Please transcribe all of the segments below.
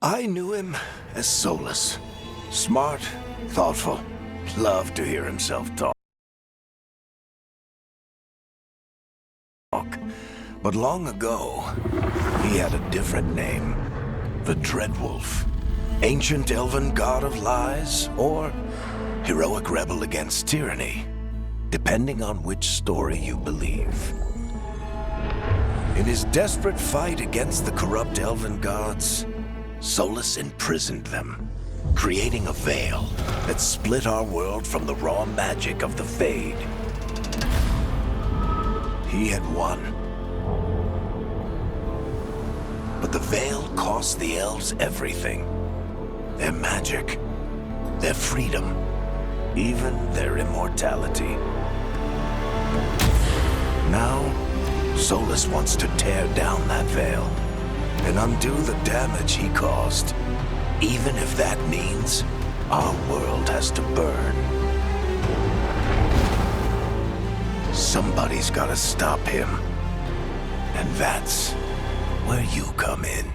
I knew him as Solus. Smart, thoughtful, loved to hear himself talk. But long ago, he had a different name. The Dreadwolf. Ancient elven god of lies, or heroic rebel against tyranny, depending on which story you believe. In his desperate fight against the corrupt elven gods, Solus imprisoned them, creating a veil that split our world from the raw magic of the Fade. He had won. But the veil cost the elves everything. Their magic, their freedom, even their immortality. Now, Solus wants to tear down that veil and undo the damage he caused, even if that means our world has to burn. Somebody's gotta stop him, and that's where you come in.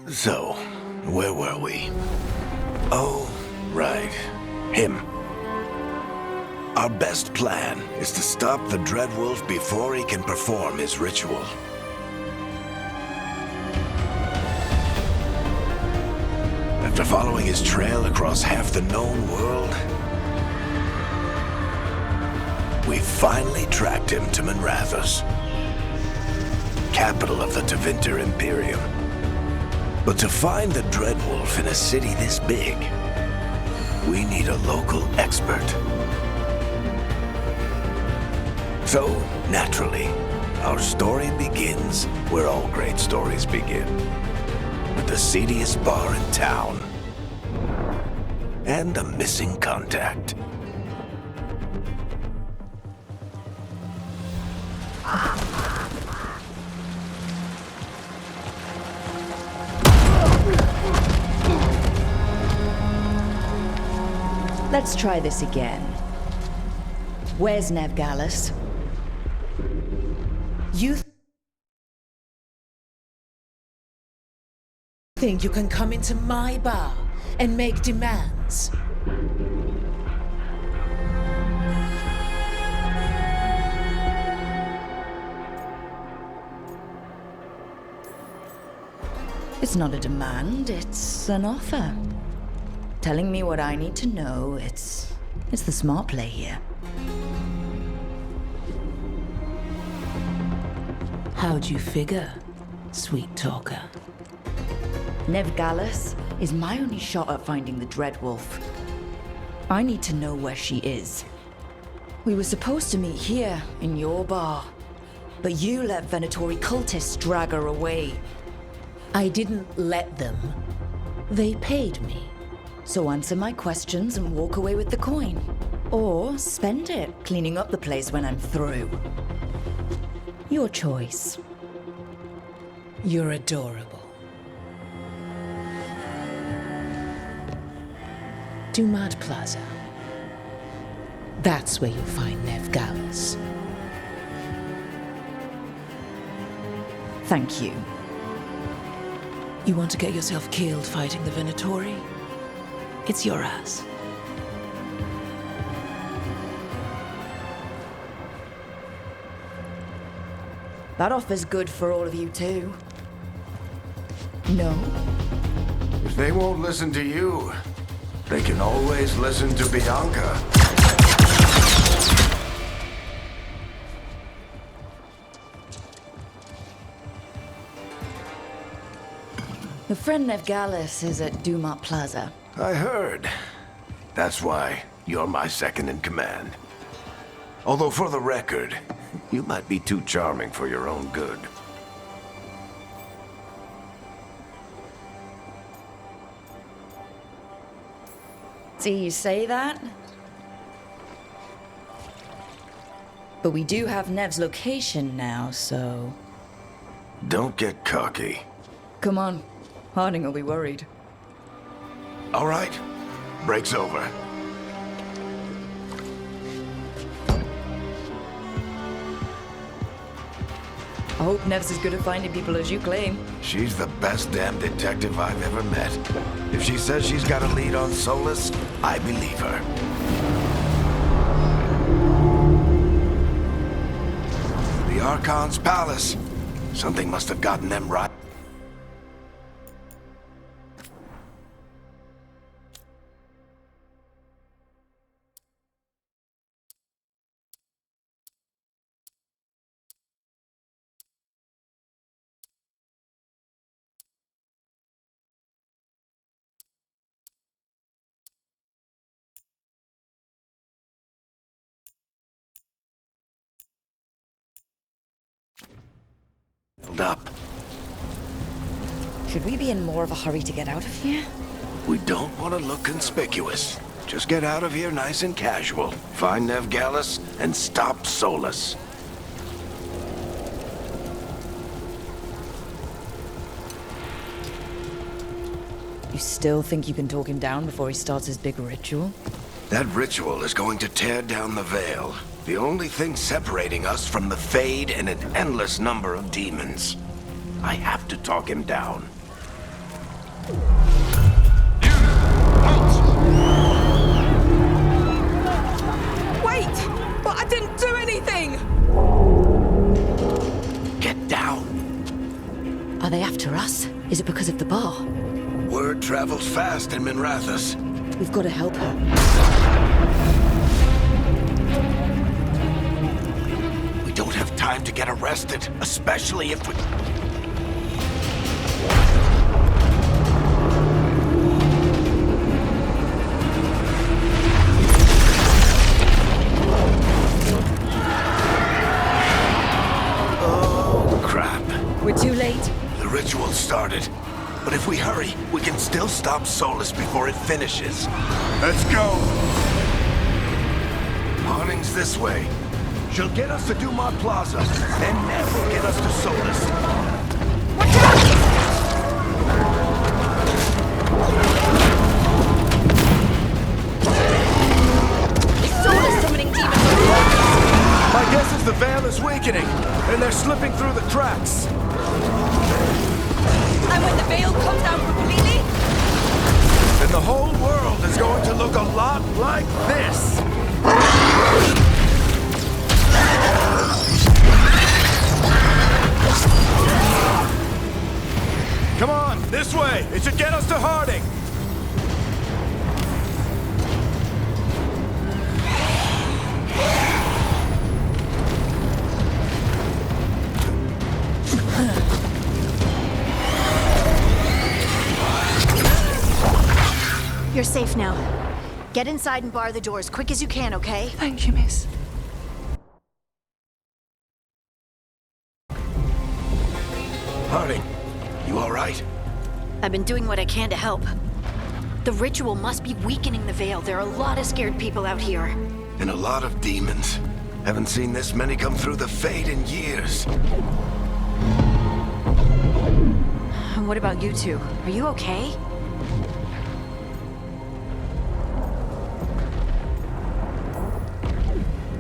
So, where were we? Oh, right. Him. Our best plan is to stop the Dreadwolf before he can perform his ritual. After following his trail across half the known world, we finally tracked him to Manrathus, capital of the Tevinter Imperium. But to find the Dreadwolf in a city this big, we need a local expert. So, naturally, our story begins where all great stories begin. With the seediest bar in town. And a missing contact. Let's try this again. Where's Nevgalis? You think you can come into my bar and make demands? It's not a demand, it's an offer. Telling me what I need to know, it's the smart play here. How'd you figure, sweet talker? Nevgalis is my only shot at finding the Dreadwolf. I need to know where she is. We were supposed to meet here, in your bar. But you let Venatori cultists drag her away. I didn't let them. They paid me. So answer my questions and walk away with the coin. Or spend it cleaning up the place when I'm through. Your choice. You're adorable. Dumad Plaza. That's where you'll find Nev Gallus. Thank you. You want to get yourself killed fighting the Venatori? It's your ass. That offer's good for all of you too. No? If they won't listen to you, they can always listen to Bianca. The friend Nev Gallus is at Dumad Plaza. I heard. That's why you're my second in command. Although for the record, you might be too charming for your own good. Do you say that? But we do have Nev's location now, so... Don't get cocky. Come on. Harding will be worried. All right. Break's over. I hope Nev's as good at finding people as you claim. She's the best damn detective I've ever met. If she says she's got a lead on Solus, I believe her. The Archon's palace. Something must have gotten them right. Up. Should we be in more of a hurry to get out of here? We don't want to look conspicuous. Just get out of here nice and casual. Find Nev Gallus and stop Solus. You still think you can talk him down before he starts his big ritual? That ritual is going to tear down the veil. The only thing separating us from the Fade and an endless number of demons. I have to talk him down. Wait! But I didn't do anything! Get down. Are they after us? Is it because of the bar? Word travels fast in Minrathous. We've got to help her. We don't have time to get arrested, especially if we... Oh, crap. We're too late. The ritual started. But if we hurry, we can still stop Solus before it finishes. Let's go! Harding's this way. She'll get us to Dumad Plaza, and Nev will get us to Solus. Watch out! Is Solus summoning demons? My guess is the veil is weakening, and they're slipping through the cracks. And when the veil comes down completely? Then the whole world is going to look a lot like this. Come on, this way. It should get us to Harding. You're safe now. Get inside and bar the door as quick as you can, okay? Thank you, miss. Harding, you all right? I've been doing what I can to help. The ritual must be weakening the veil. There are a lot of scared people out here. And a lot of demons. Haven't seen this many come through the Fade in years. What about you two? Are you okay?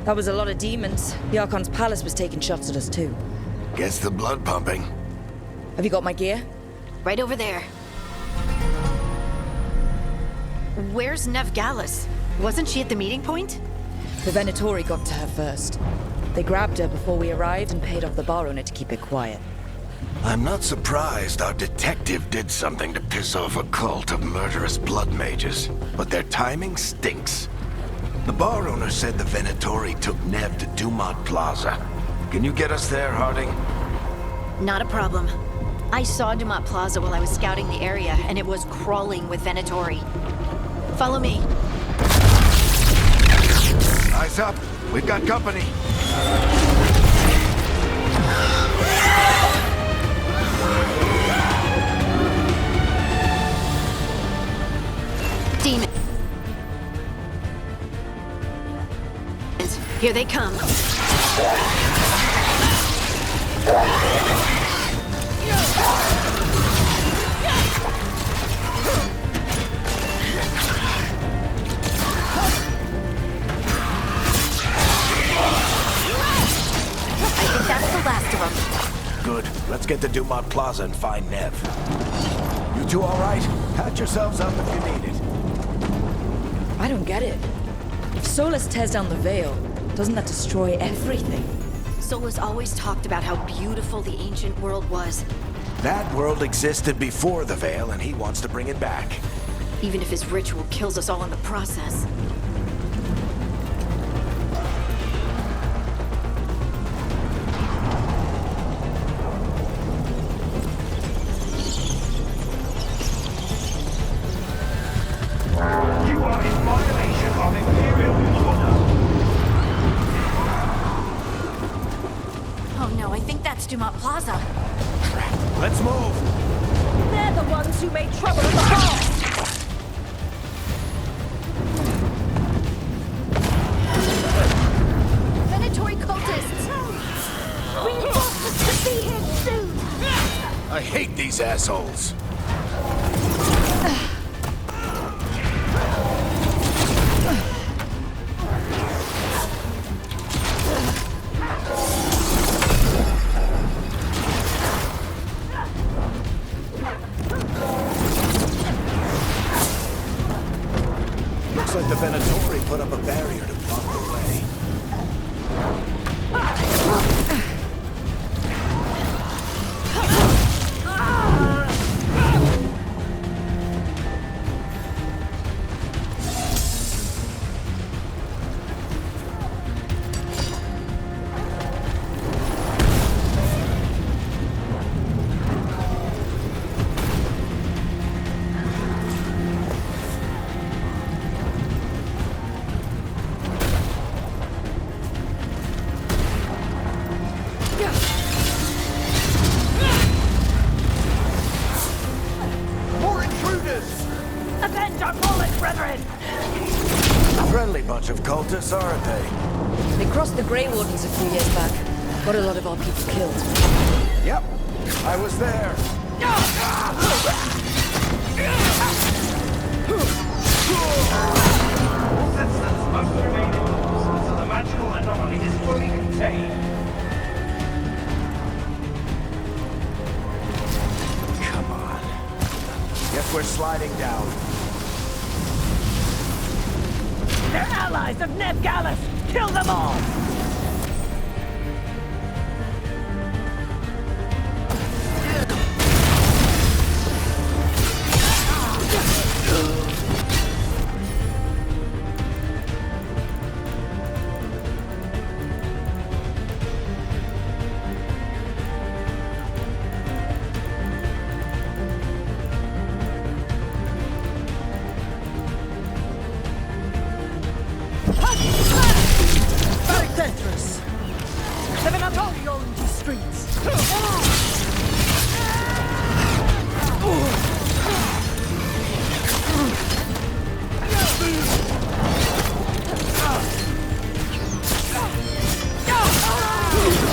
That was a lot of demons. The Archon's palace was taking shots at us too. Gets the blood pumping. Have you got my gear? Right over there. Where's Nev Gallus? Wasn't she at the meeting point? The Venatori got to her first. They grabbed her before we arrived and paid off the bar owner to keep it quiet. I'm not surprised our detective did something to piss off a cult of murderous blood mages, but their timing stinks. The bar owner said the Venatori took Nev to Dumont Plaza. Can you get us there, Harding? Not a problem. I saw Dumont Plaza while I was scouting the area, and it was crawling with Venatori. Follow me. Eyes up. We've got company. Demons. Here they come. That's the last of them. Good. Let's get to Dumont Plaza and find Nev. You two all right? Patch yourselves up if you need it. I don't get it. If Solus tears down the Veil, doesn't that destroy everything? Solus always talked about how beautiful the ancient world was. That world existed before the Veil, and he wants to bring it back. Even if his ritual kills us all in the process. You are in violation of Imperial order. Oh no, I think that's Dumont Plaza. Let's move! They're the ones who made trouble at the bar! Venatori cultists! Reinforcements to be here soon! I hate these assholes! Looks like the Venatori put up a barrier to block the way. More intruders! Avenge our fallen brethren! Friendly bunch of cultists, aren't they? They crossed the Grey Wardens a few years back. Got a lot of our people killed. Yep, I was there. All systems must remain in course until the magical anomaly is fully contained. Come on. Guess we're sliding down. They're allies of Nev Gallus! Kill them all! Very dangerous! Living not only on these streets!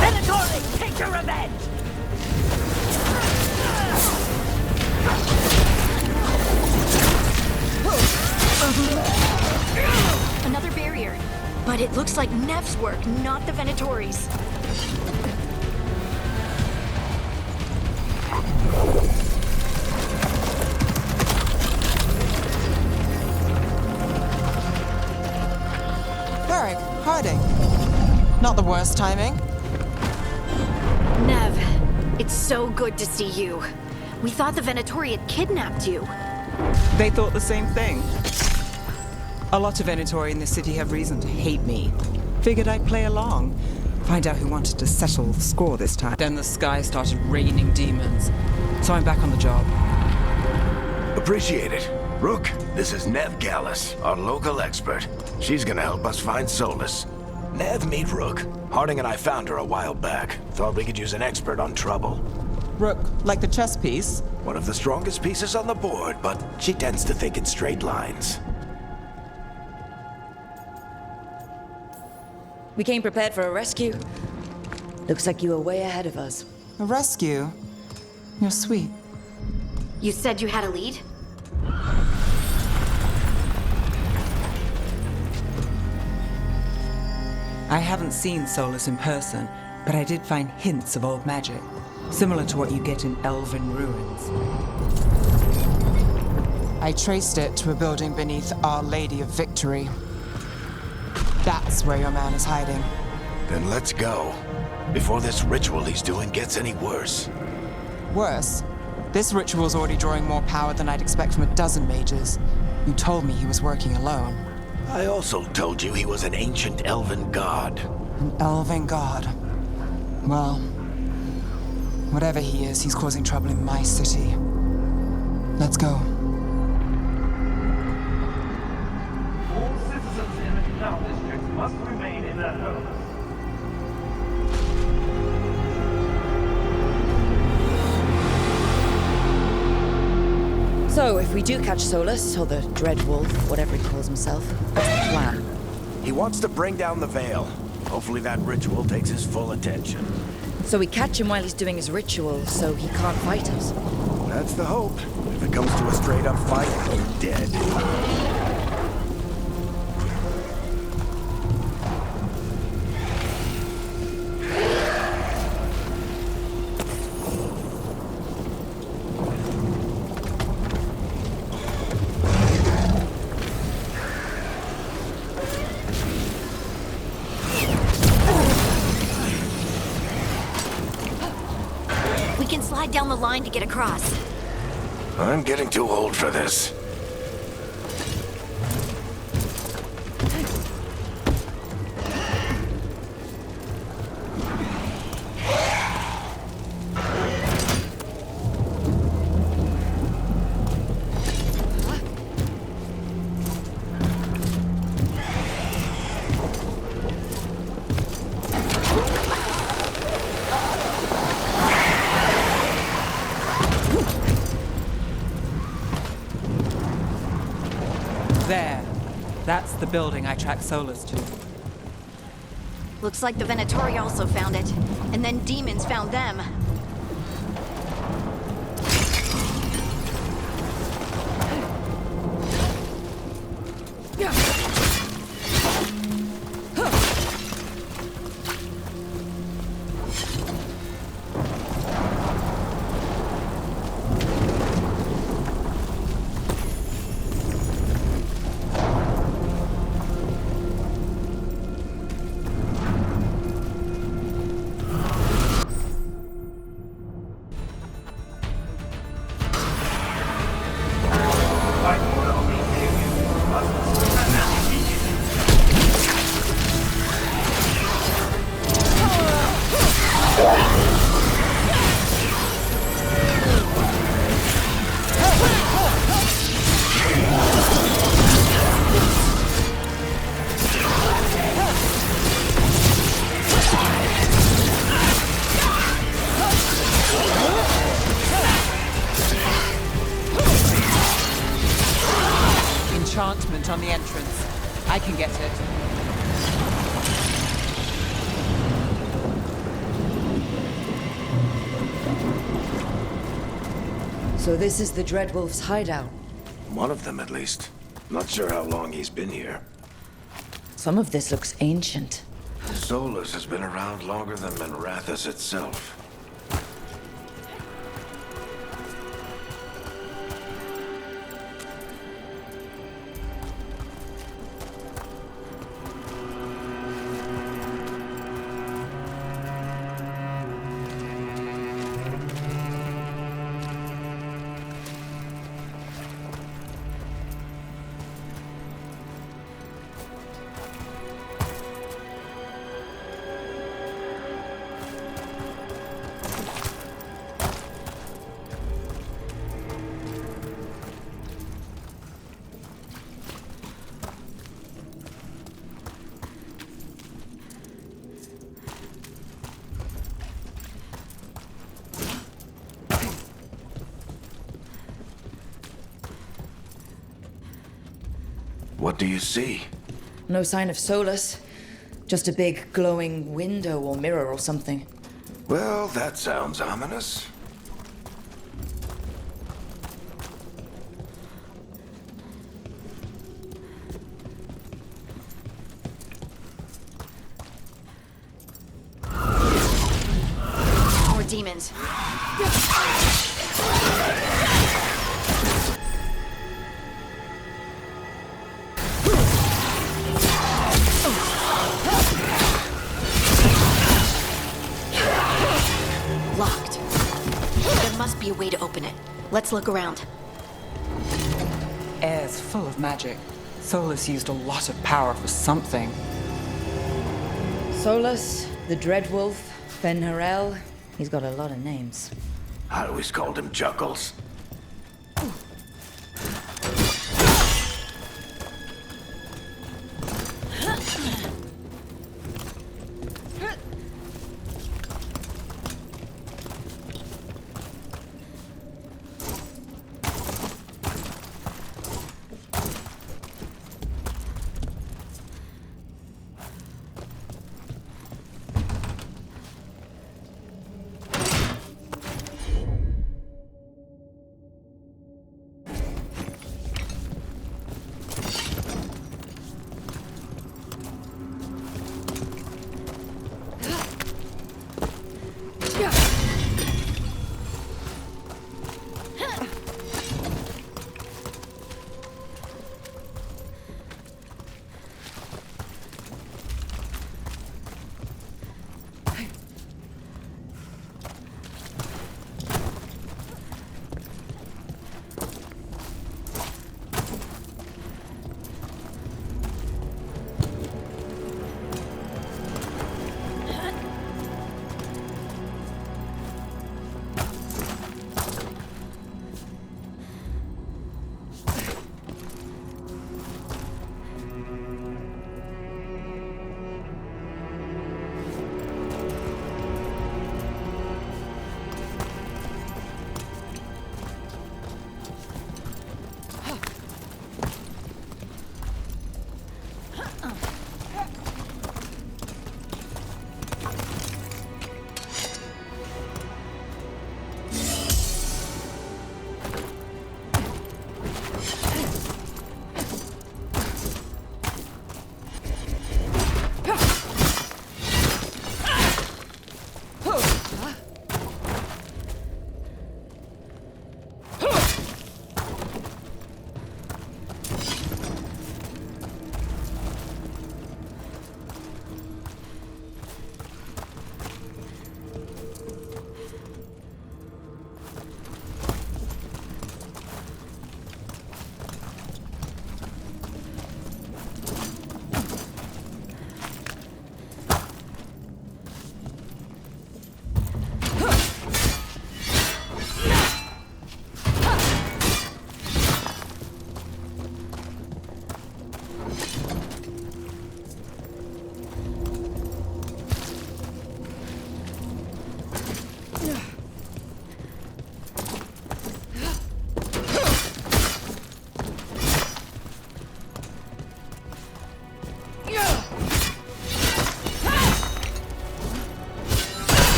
Venatori, take your revenge! But it looks like Nev's work, not the Venatori's. Varric, hiding. Not the worst timing. Nev, it's so good to see you. We thought the Venatori had kidnapped you. They thought the same thing. A lot of Venatori in this city have reason to hate me. Figured I'd play along. Find out who wanted to settle the score this time. Then the sky started raining demons. So I'm back on the job. Appreciate it. Rook, this is Nev Gallus, our local expert. She's gonna help us find solace. Nev, meet Rook. Harding and I found her a while back. Thought we could use an expert on trouble. Rook, like the chess piece? One of the strongest pieces on the board, but she tends to think in straight lines. We came prepared for a rescue. Looks like you were way ahead of us. A rescue? You're sweet. You said you had a lead? I haven't seen Solus in person, but I did find hints of old magic, similar to what you get in elven ruins. I traced it to a building beneath Our Lady of Victory. That's where your man is hiding. Then let's go. Before this ritual he's doing gets any worse. Worse, this ritual's already drawing more power than I'd expect from a dozen mages. You told me he was working alone. I also told you he was an ancient elven god. An elven god. Well, whatever he is, he's causing trouble in my city. Let's go. All citizens in the canal district must remain in their homes. So, if we do catch Solus, or the Dread Wolf, whatever he calls himself, what's the plan? He wants to bring down the veil. Hopefully that ritual takes his full attention. So we catch him while he's doing his ritual, so he can't fight us. That's the hope. If it comes to a straight-up fight, we're dead. We can slide down the line to get across. I'm getting too old for this. There. That's the building I tracked Solus to. Looks like the Venatori also found it. And then demons found them. Enchantment on the entrance. I can get it. So this is the Dread Wolf's hideout. One of them, at least. Not sure how long he's been here. Some of this looks ancient. Solus has been around longer than Manrathus itself. What do you see? No sign of Solus. Just a big glowing window or mirror or something. Well, that sounds ominous. More demons. Locked. There must be a way to open it. Let's look around. Air's full of magic. Solus used a lot of power for something. Solus, the Dreadwolf, Ben-Harel. He's got a lot of names. I always called him Juggles.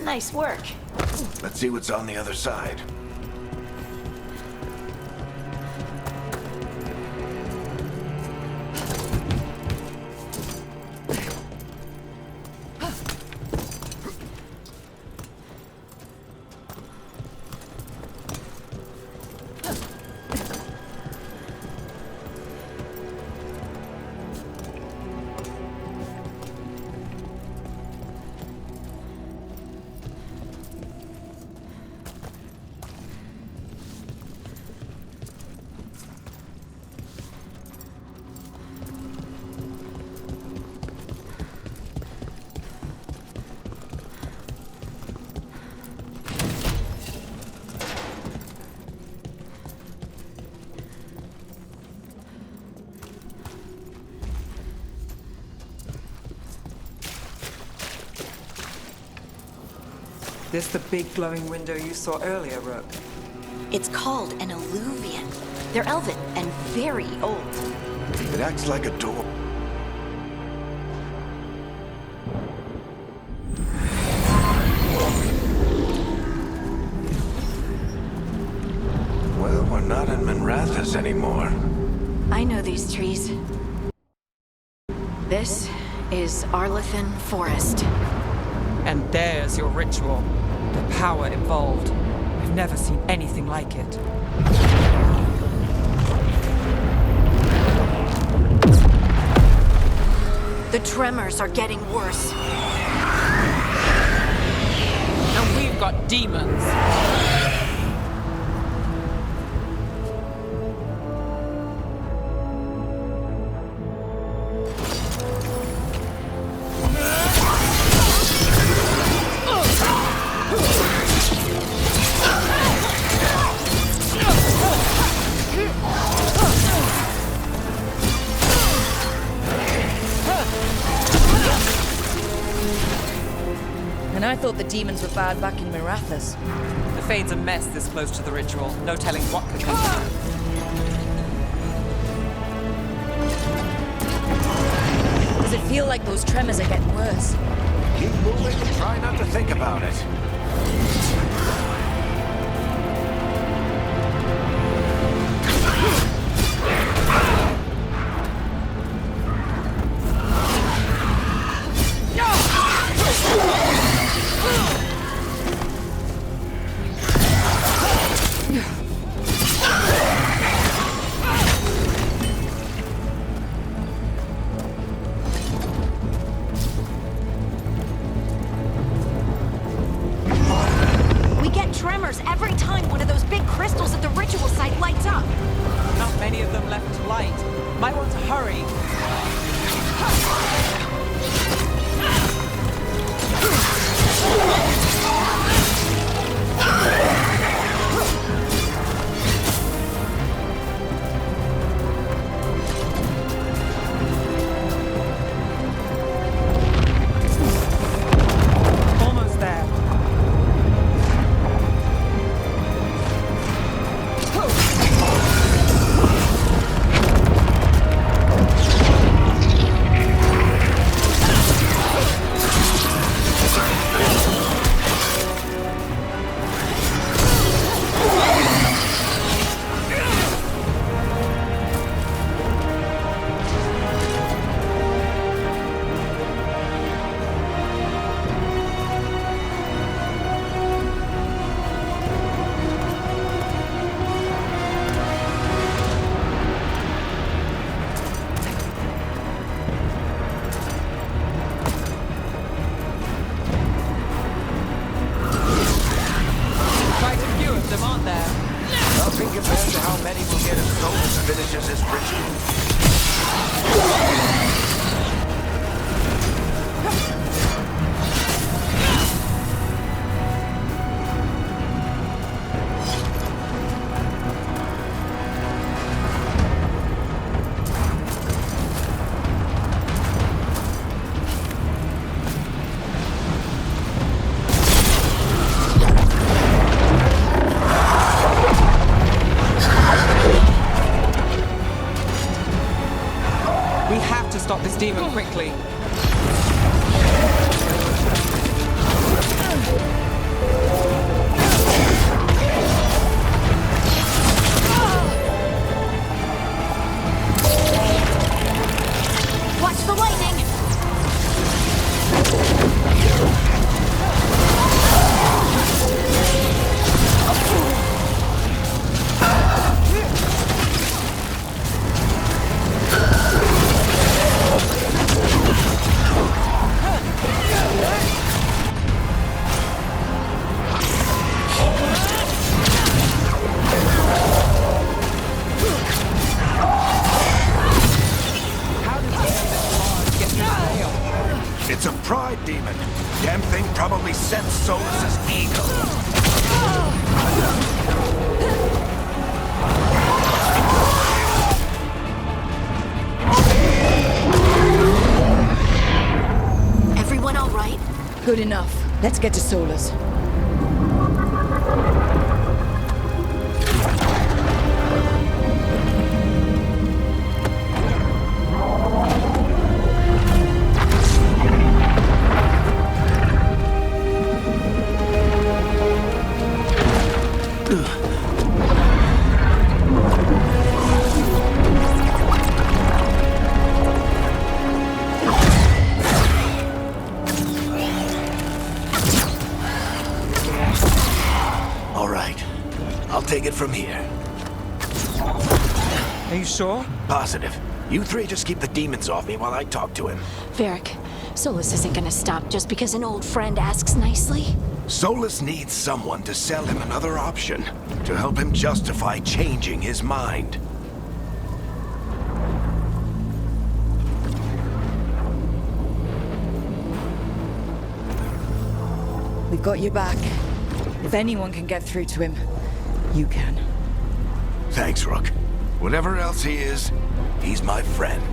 Nice work. Let's see what's on the other side. This the big glowing window you saw earlier, Rook? It's called an alluvian. They're elven and very old. It acts like a door. Well, we're not in Minrathous anymore. I know these trees. This is Arlethan Forest. And there's your ritual. The power involved. I've never seen anything like it. The tremors are getting worse. And we've got demons. And I thought the demons were bad back in Minrathous. The Fade's a mess this close to the ritual. No telling what could come from it. Does it feel like those tremors are getting worse? Keep moving and try not to think about it. We get tremors every time one of those big crystals at the ritual site lights up. Not many of them left to light. Might want to hurry. Almost there. Quite a few of them, aren't there? Nothing compared to how many will get if Solos finishes his ritual. demon quickly. Watch the lightning! It's a pride demon. Damn thing probably sensed Solus's ego. Everyone all right? Good enough. Let's get to Solus. All right. I'll take it from here. Are you sure? Positive. You three just keep the demons off me while I talk to him. Varric, Solus isn't gonna stop just because an old friend asks nicely. Solus needs someone to sell him another option, to help him justify changing his mind. We've got your back. If anyone can get through to him, you can. Thanks, Rook. Whatever else he is, he's my friend.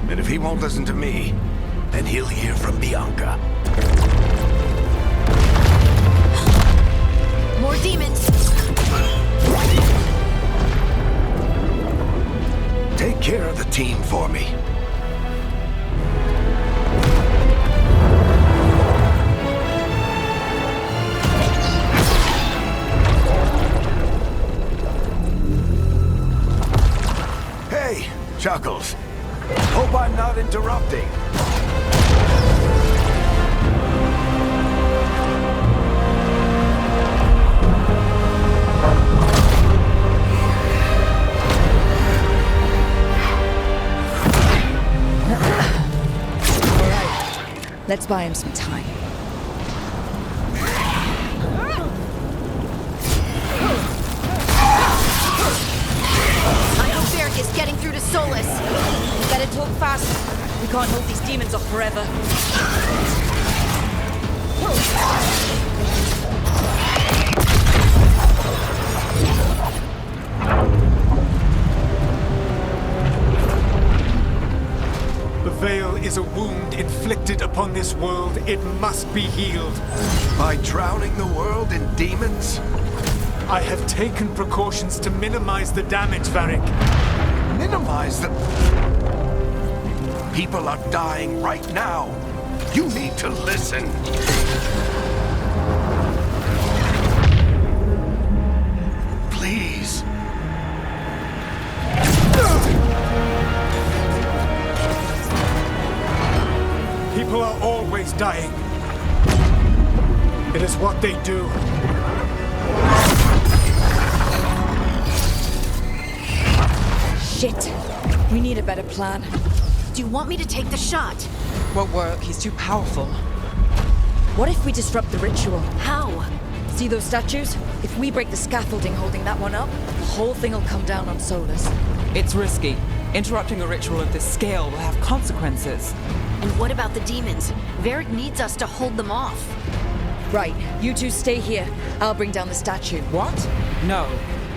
And if he won't listen to me, then he'll hear from Bianca. More demons! Take care of the team for me. Hey, Chuckles. Hope I'm not interrupting. Let's buy him some time. I hope Varric is getting through to Solus. Better talk fast. We can't hold these demons off forever. The veil is a wound inflicted upon this world. It must be healed. By drowning the world in demons? I have taken precautions to minimize the damage, Varric. Minimize the... People are dying right now. You need to listen. Please. People are always dying. It is what they do. Shit. We need a better plan. Do you want me to take the shot? Won't work. He's too powerful. What if we disrupt the ritual? How? See those statues? If we break the scaffolding holding that one up, the whole thing will come down on Solus. It's risky. Interrupting a ritual of this scale will have consequences. And what about the demons? Varric needs us to hold them off. Right, you two stay here. I'll bring down the statue. What? No.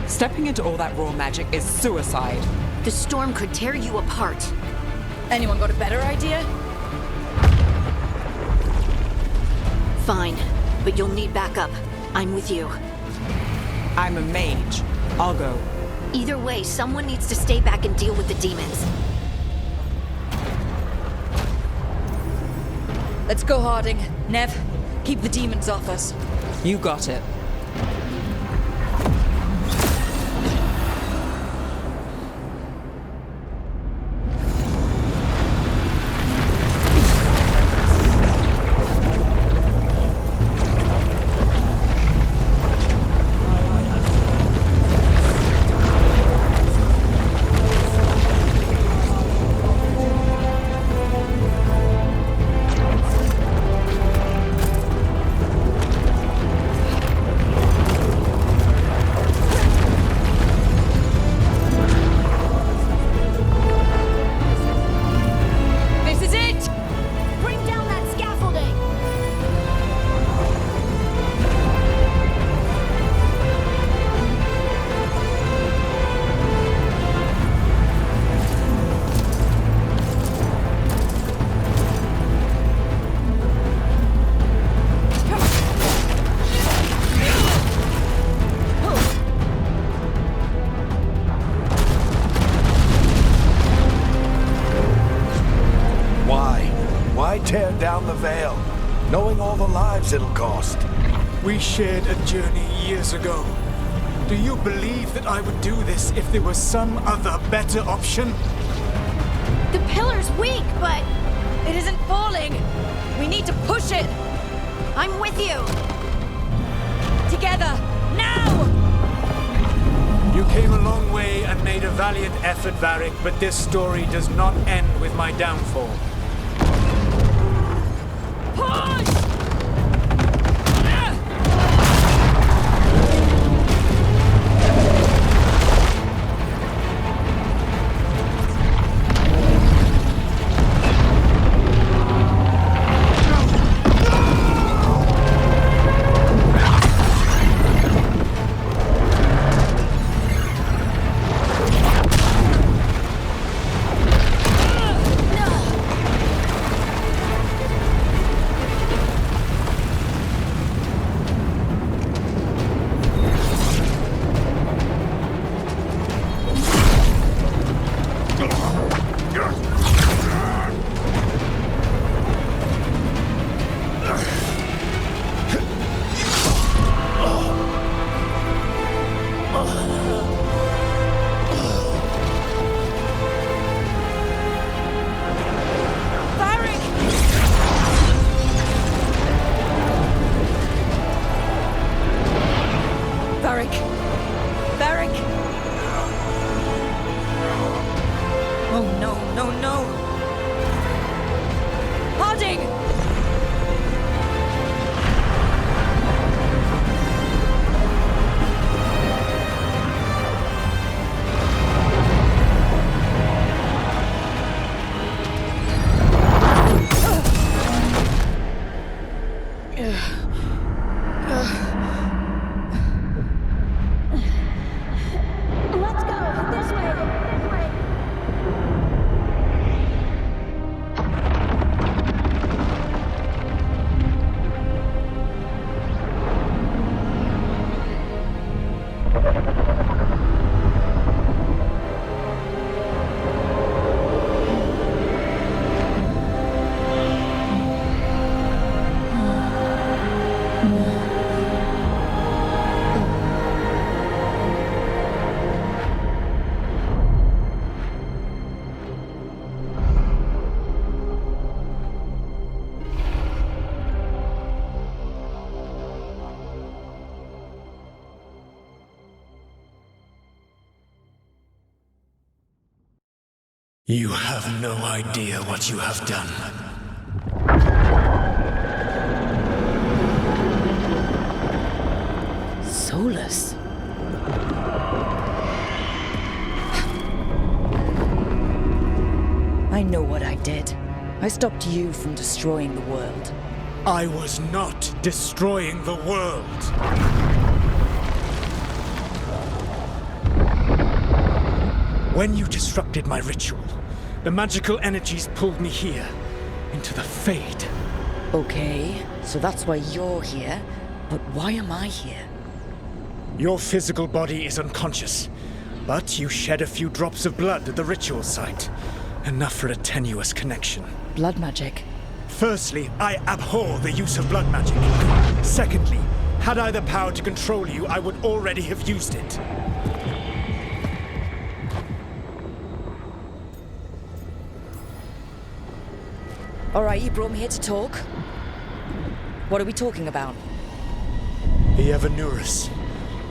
Stepping into all that raw magic is suicide. The storm could tear you apart. Anyone got a better idea? Fine, but you'll need backup. I'm with you. I'm a mage. I'll go. Either way, someone needs to stay back and deal with the demons. Let's go, Harding. Nev, keep the demons off us. You got it. Tear down the veil, knowing all the lives it'll cost. We shared a journey years ago. Do you believe that I would do this if there was some other better option? The pillar's weak, but It isn't falling. We need to push it. I'm with you. Together, now! You came a long way and made a valiant effort, Varric, but this story does not end with my downfall. Push! You have no idea what you have done. Solus. I know what I did. I stopped you from destroying the world. I was not destroying the world. When you disrupted my ritual, the magical energies pulled me here, into the Fade. Okay, so that's why you're here, but why am I here? Your physical body is unconscious, but you shed a few drops of blood at the ritual site. Enough for a tenuous connection. Blood magic? Firstly, I abhor the use of blood magic. Secondly, had I the power to control you, I would already have used it. All right, you brought me here to talk. What are we talking about? The Aventuras,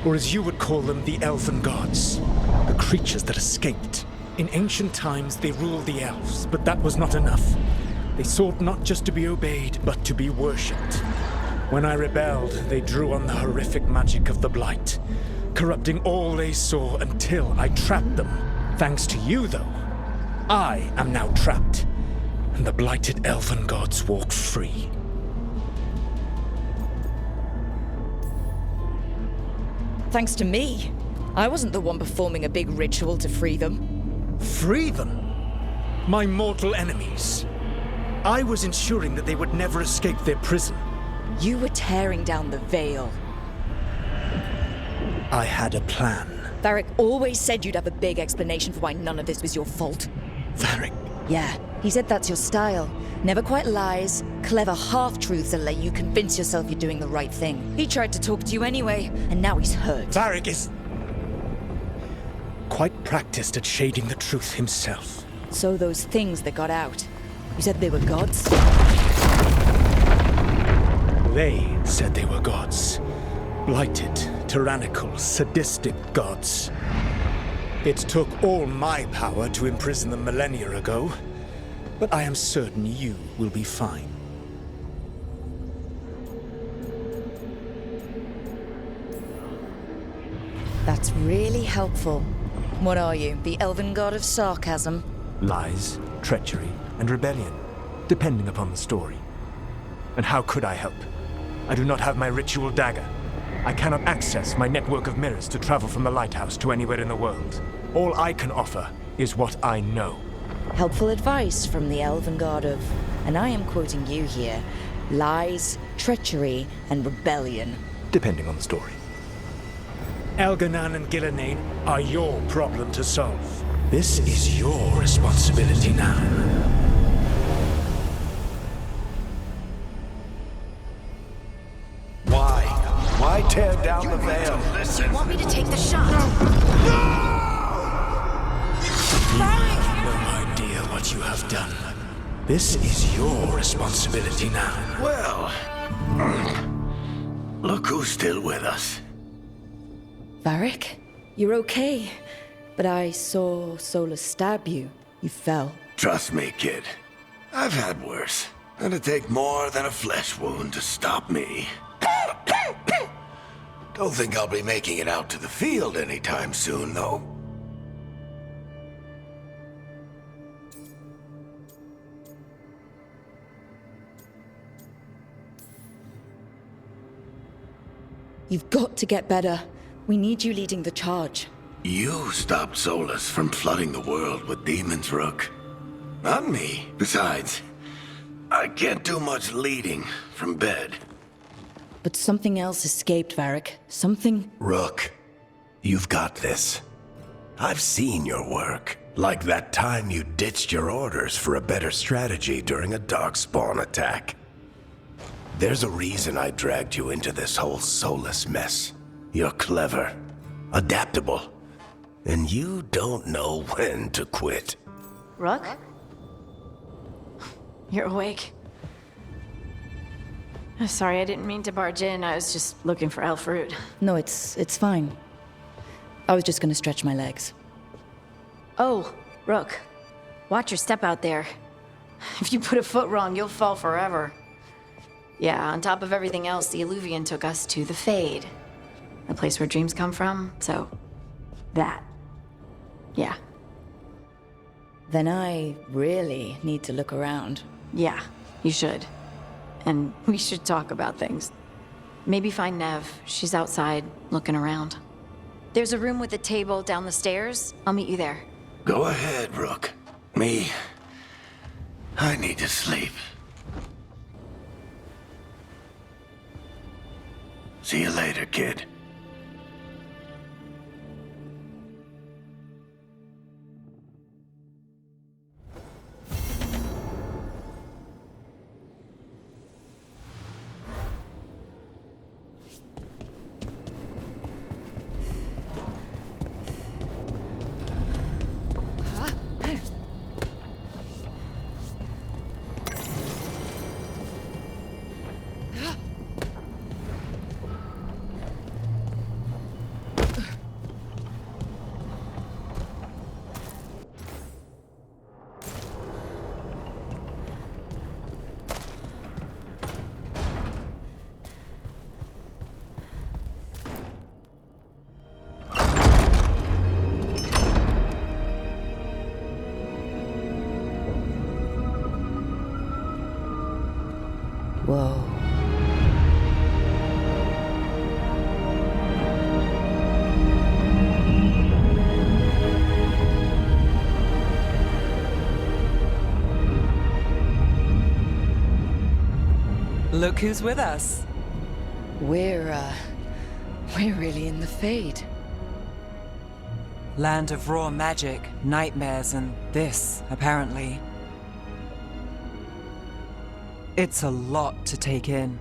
or as you would call them, the elven gods. The creatures that escaped. In ancient times, they ruled the elves, but that was not enough. They sought not just to be obeyed, but to be worshipped. When I rebelled, they drew on the horrific magic of the Blight, corrupting all they saw until I trapped them. Thanks to you, though, I am now trapped, and the blighted elven gods walk free. Thanks to me. I wasn't the one performing a big ritual to free them. Free them? My mortal enemies. I was ensuring that they would never escape their prison. You were tearing down the veil. I had a plan. Varric always said you'd have a big explanation for why none of this was your fault. Varric? Yeah, he said that's your style. Never quite lies, clever half-truths that let you convince yourself you're doing the right thing. He tried to talk to you anyway, and now he's hurt. Varric is quite practiced at shading the truth himself. So those things that got out, you said they were gods? They said they were gods. Blighted, tyrannical, sadistic gods. It took all my power to imprison them millennia ago, but I am certain you will be fine. That's really helpful. What are you, the elven god of sarcasm? Lies, treachery, and rebellion, depending upon the story. And how could I help? I do not have my ritual dagger. I cannot access my network of mirrors to travel from the lighthouse to anywhere in the world. All I can offer is what I know. Helpful advice from the elven god of, and I am quoting you here, lies, treachery, and rebellion. Depending on the story. Elganan and Gillenane are your problem to solve. This is your responsibility now. Why tear down the veil? Do you want me to take the shot? You have no idea what you have done. This is your responsibility now. Well, look who's still with us. Varric, you're okay. But I saw Solus stab you. You fell. Trust me, kid. I've had worse. It'd take more than a flesh wound to stop me. Don't think I'll be making it out to the field anytime soon, though. You've got to get better. We need you leading the charge. You stopped Solus from flooding the world with demons, Rook. Not me. Besides, I can't do much leading from bed. But something else escaped, Varric. Something... Rook, you've got this. I've seen your work. Like that time you ditched your orders for a better strategy during a darkspawn attack. There's a reason I dragged you into this whole Solus mess. You're clever, adaptable, and you don't know when to quit. Rook? You're awake. Sorry, I didn't mean to barge in. I was just looking for elf fruit. No, it's fine. I was just gonna stretch my legs. Oh, Rook. Watch your step out there. If you put a foot wrong, you'll fall forever. Yeah, on top of everything else, the Illuvian took us to the Fade. The place where dreams come from, so... that. Yeah. Then I really need to look around. Yeah, you should. And we should talk about things. Maybe find Nev. She's outside, looking around. There's a room with a table down the stairs. I'll meet you there. Go ahead, Rook. I need to sleep. See you later, kid. Whoa. Look who's with us. We're really in the Fade. Land of raw magic, nightmares, and this, apparently. It's a lot to take in.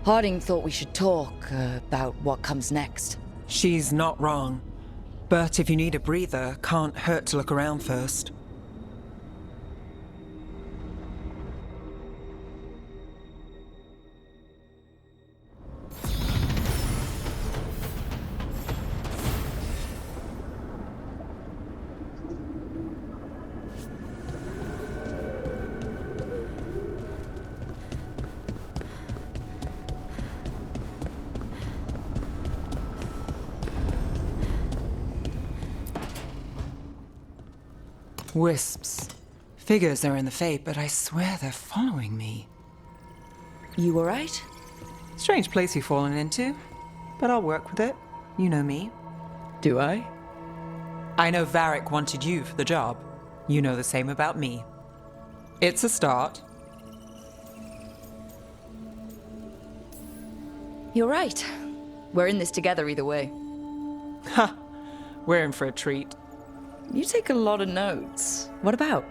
Harding thought we should talk about what comes next. She's not wrong. But if you need a breather, can't hurt to look around first. Wisps. Figures are in the Fade, but I swear they're following me. You alright? Strange place you've fallen into, but I'll work with it. You know me. Do I? I know Varric wanted you for the job. You know the same about me. It's a start. You're right. We're in this together either way. Ha! We're in for a treat. You take a lot of notes. What about?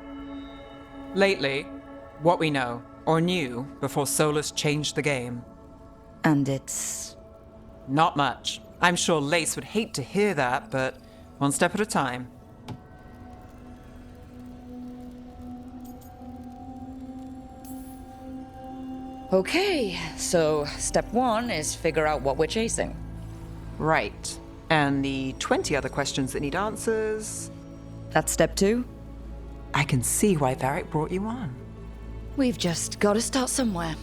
Lately, what we know, or knew, before Solus changed the game. And it's... Not much. I'm sure Lace would hate to hear that, but one step at a time. Okay, so step one is figure out what we're chasing. Right. And the 20 other questions that need answers... That's step two? I can see why Varric brought you on. We've just got to start somewhere.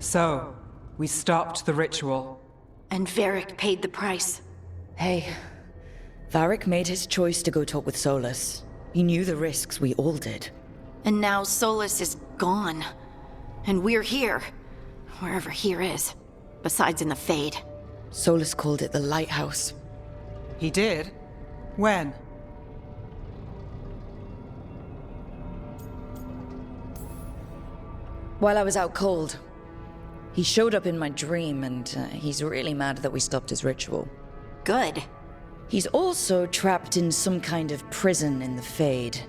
So, we stopped the ritual. And Varric paid the price. Hey, Varric made his choice to go talk with Solus. He knew the risks, we all did. And now Solus is gone. And we're here. Wherever here is. Besides in the Fade. Solus called it the Lighthouse. He did? When? While I was out cold. He showed up in my dream, and he's really mad that we stopped his ritual. Good. He's also trapped in some kind of prison in the Fade.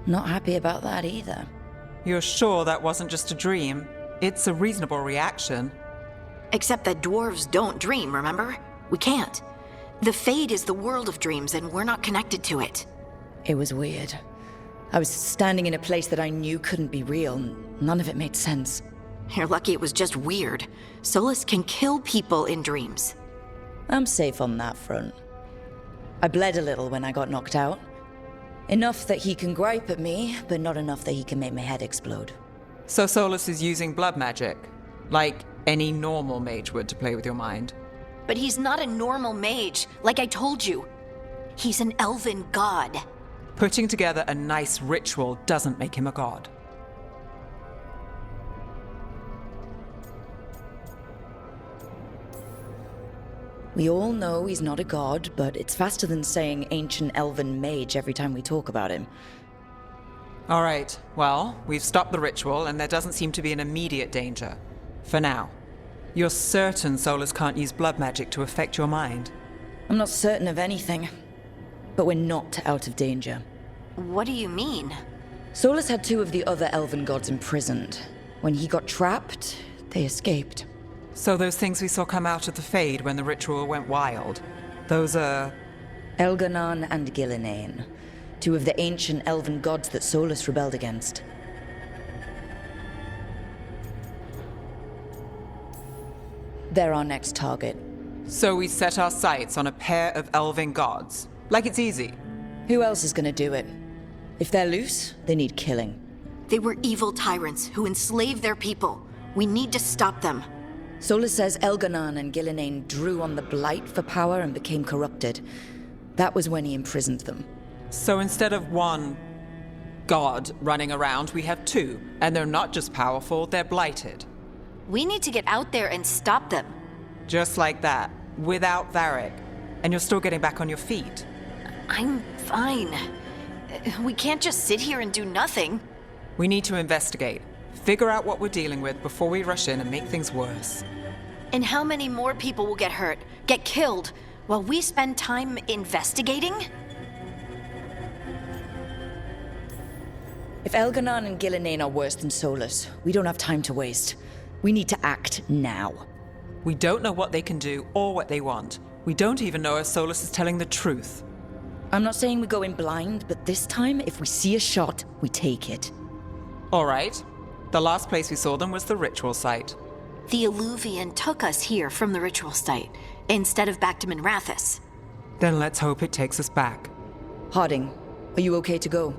Not happy about that either. You're sure that wasn't just a dream? It's a reasonable reaction. Except that dwarves don't dream, remember? We can't. The Fade is the world of dreams, and we're not connected to it. It was weird. I was standing in a place that I knew couldn't be real. None of it made sense. You're lucky it was just weird. Solus can kill people in dreams. I'm safe on that front. I bled a little when I got knocked out. Enough that he can gripe at me, but not enough that he can make my head explode. So Solus is using blood magic, like any normal mage would to play with your mind. But he's not a normal mage, like I told you. He's an elven god. Putting together a nice ritual doesn't make him a god. We all know he's not a god, but it's faster than saying ancient elven mage every time we talk about him. All right, well, we've stopped the ritual and there doesn't seem to be an immediate danger. For now. You're certain Solus can't use blood magic to affect your mind? I'm not certain of anything, but we're not out of danger. What do you mean? Solus had two of the other elven gods imprisoned. When he got trapped, they escaped. So those things we saw come out of the Fade when the ritual went wild, those are... Elganon and Gillinane, two of the ancient elven gods that Solus rebelled against. They're our next target. So we set our sights on a pair of elven gods. Like it's easy. Who else is gonna do it? If they're loose, they need killing. They were evil tyrants who enslaved their people. We need to stop them. Solus says Elganon and Gillinane drew on the Blight for power and became corrupted. That was when he imprisoned them. So instead of one god running around, we have two. And they're not just powerful, they're blighted. We need to get out there and stop them. Just like that, without Varric. And you're still getting back on your feet. I'm fine. We can't just sit here and do nothing. We need to investigate. Figure out what we're dealing with before we rush in and make things worse. And how many more people will get hurt, get killed, while we spend time investigating? If Elganon and Gillinane are worse than Solus, we don't have time to waste. We need to act now. We don't know what they can do or what they want. We don't even know if Solus is telling the truth. I'm not saying we go in blind, but this time, if we see a shot, we take it. All right. The last place we saw them was the ritual site. The Illuvian took us here from the ritual site, instead of back to Minrathous. Then let's hope it takes us back. Harding, are you okay to go?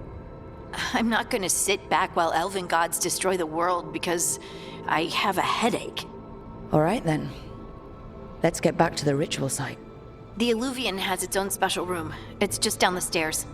I'm not gonna sit back while elven gods destroy the world because I have a headache. All right then. Let's get back to the ritual site. The Illuvian has its own special room. It's just down the stairs.